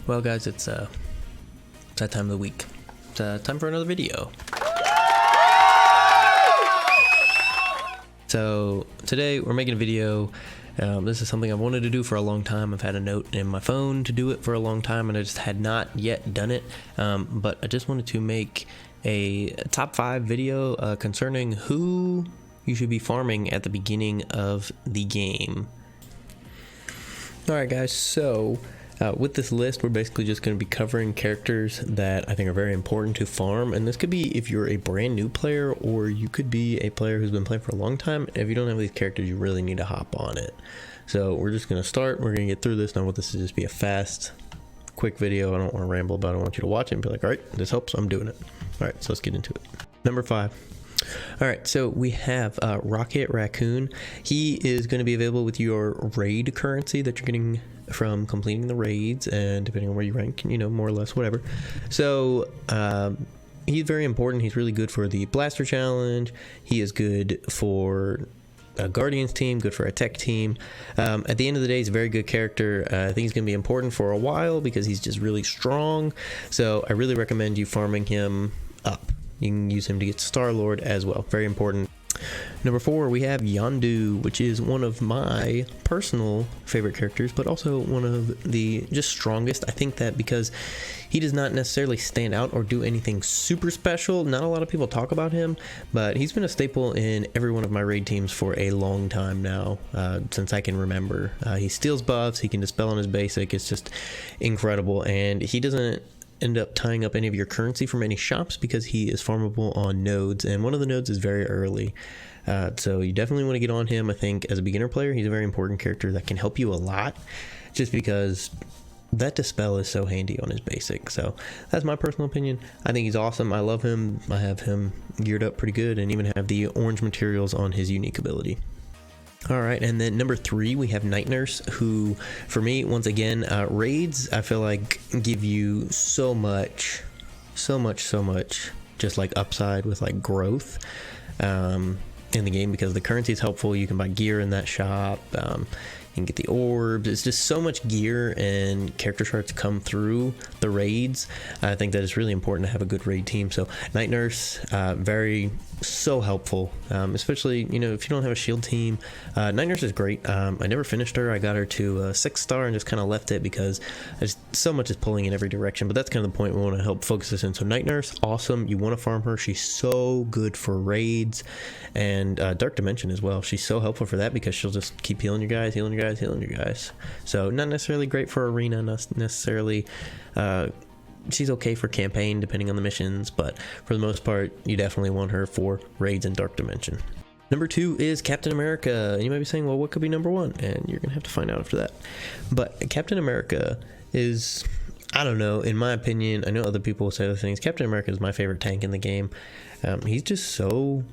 Well guys, it's that time of the week. It's time for another video. So today we're making a video. This is something I wanted to do for a long time. I've had a note in my phone to do it for a long time and I just had not yet done it. But I just wanted to make a top 5 video concerning who you should be farming at the beginning of the game. Alright guys, so with this list we're basically just going to be covering characters that I think are very important to farm, and this could be if you're a brand new player or you could be a player who's been playing for a long time. If you don't have these characters, you really need to hop on it. So we're just going to start, we're going to get through this. Now I want this to just be a fast, quick video. I don't want to ramble about it. I want you to watch it and be like, alright, this helps, I'm doing it. Alright, so let's get into it. Number 5. Alright, so we have Raccoon. He is going to be available with your raid currency that you're getting from completing the raids, and depending on where you rank, you know, more or less, whatever. So he's very important. He's really good for the blaster challenge. He is good for a Guardians team, good for a tech team. At the end of the day, he's a very good character. I think he's going to be important for a while because he's just really strong. So I really recommend you farming him up. You can use him to get Star-Lord as well. Very important. Number 4, we have Yondu, which is one of my personal favorite characters, but also one of the just strongest. I think that because he does not necessarily stand out or do anything super special, not a lot of people talk about him, but he's been a staple in every one of my raid teams for a long time now, since I can remember. He steals buffs, he can dispel on his basic. It's just incredible, and he doesn't end up tying up any of your currency from any shops because he is farmable on nodes, and one of the nodes is very early. So you definitely want to get on him. I think as a beginner player, he's a very important character that can help you a lot, just because that dispel is so handy on his basic. So that's my personal opinion. I think he's awesome. I love him. I have him geared up pretty good and even have the orange materials on his unique ability. Alright, and then number 3, we have Night Nurse, who, for me, once again, raids, I feel like, give you so much, just like upside with like growth in the game, because the currency is helpful. You can buy gear in that shop, you can get the orbs. It's just so much gear and character charts come through the raids. I think that it's really important to have a good raid team. So Night Nurse, so helpful, especially, you know, if you don't have a shield team. Night Nurse is great. I never finished her. I got her to 6-star and just kind of left it because so much is pulling in every direction, but that's kind of the point we want to help focus this in. So Night Nurse, awesome. You want to farm her. She's so good for raids, and Dark Dimension as well. She's so helpful for that because she'll just keep healing your guys, healing your guys. So not necessarily great for arena, not necessarily she's okay for campaign depending on the missions, but for the most part you definitely want her for raids and Dark Dimension. Number 2 is Captain America. You might be saying, well, what could be number 1? And you're gonna have to find out after that. But Captain America is, I don't know, in my opinion, I know other people say other things, Captain America is my favorite tank in the game. He's just so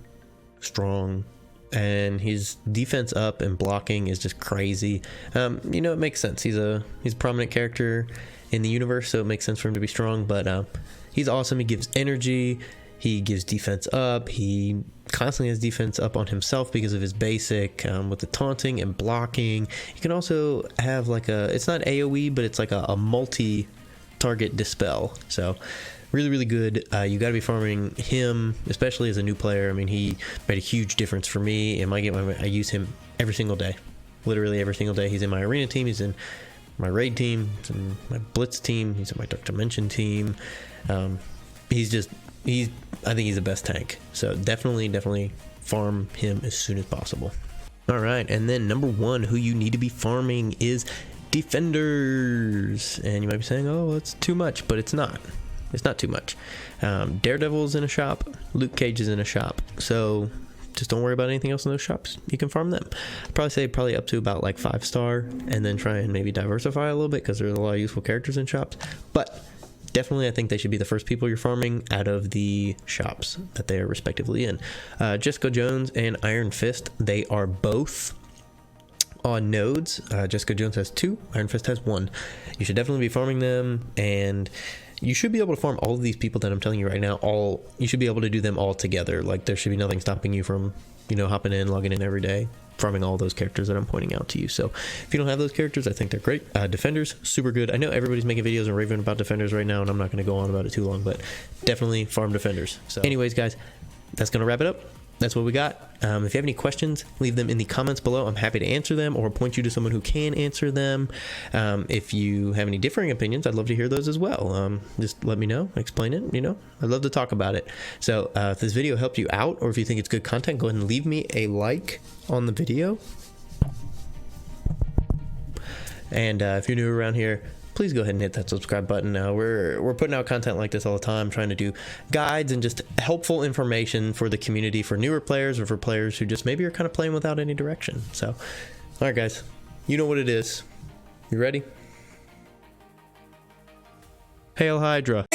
strong, and his defense up and blocking is just crazy. You know, it makes sense. He's a prominent character in the universe, so it makes sense for him to be strong, but he's awesome. He gives energy, he gives defense up, he constantly has defense up on himself because of his basic, with the taunting and blocking. You can also have like it's not AoE, but it's like a multi-target dispel. So really good. You got to be farming him, especially as a new player. I mean, he made a huge difference for me in my game. I use him every single day, literally every single day. He's in my arena team, he's in my raid team, he's in my blitz team, he's in my Dark Dimension team. I think he's the best tank. So definitely farm him as soon as possible. All right, and then number 1 who you need to be farming is defenders. And you might be saying, oh, it's too much, but it's not. It's not too much. Daredevil's in a shop, Luke Cage is in a shop, so just don't worry about anything else in those shops. You can farm them. I'd probably say up to about like 5-star, and then try and maybe diversify a little bit because there's a lot of useful characters in shops. But definitely I think they should be the first people you're farming out of the shops that they are respectively in. Jessica Jones and Iron Fist, they are both on nodes. Jessica Jones has 2, Iron Fist has 1. You should definitely be farming them, and you should be able to farm all of these people that I'm telling you right now. You should be able to do them all together. Like, there should be nothing stopping you from, you know, hopping in, logging in every day, farming all those characters that I'm pointing out to you. So if you don't have those characters, I think they're great. Defenders, super good. I know everybody's making videos and raving about defenders right now, and I'm not going to go on about it too long, but definitely farm defenders. So anyways, guys, that's going to wrap it up. That's what we got. If you have any questions, leave them in the comments below. I'm happy to answer them or point you to someone who can answer them. If you have any differing opinions, I'd love to hear those as well. Just let me know, explain it, you know, I'd love to talk about it. So if this video helped you out, or if you think it's good content, go ahead and leave me a like on the video. And if you're new around here, please go ahead and hit that subscribe button. We're putting out content like this all the time, trying to do guides and just helpful information for the community, for newer players or for players who just maybe are kind of playing without any direction. So, all right, guys, you know what it is. You ready? Hail Hydra.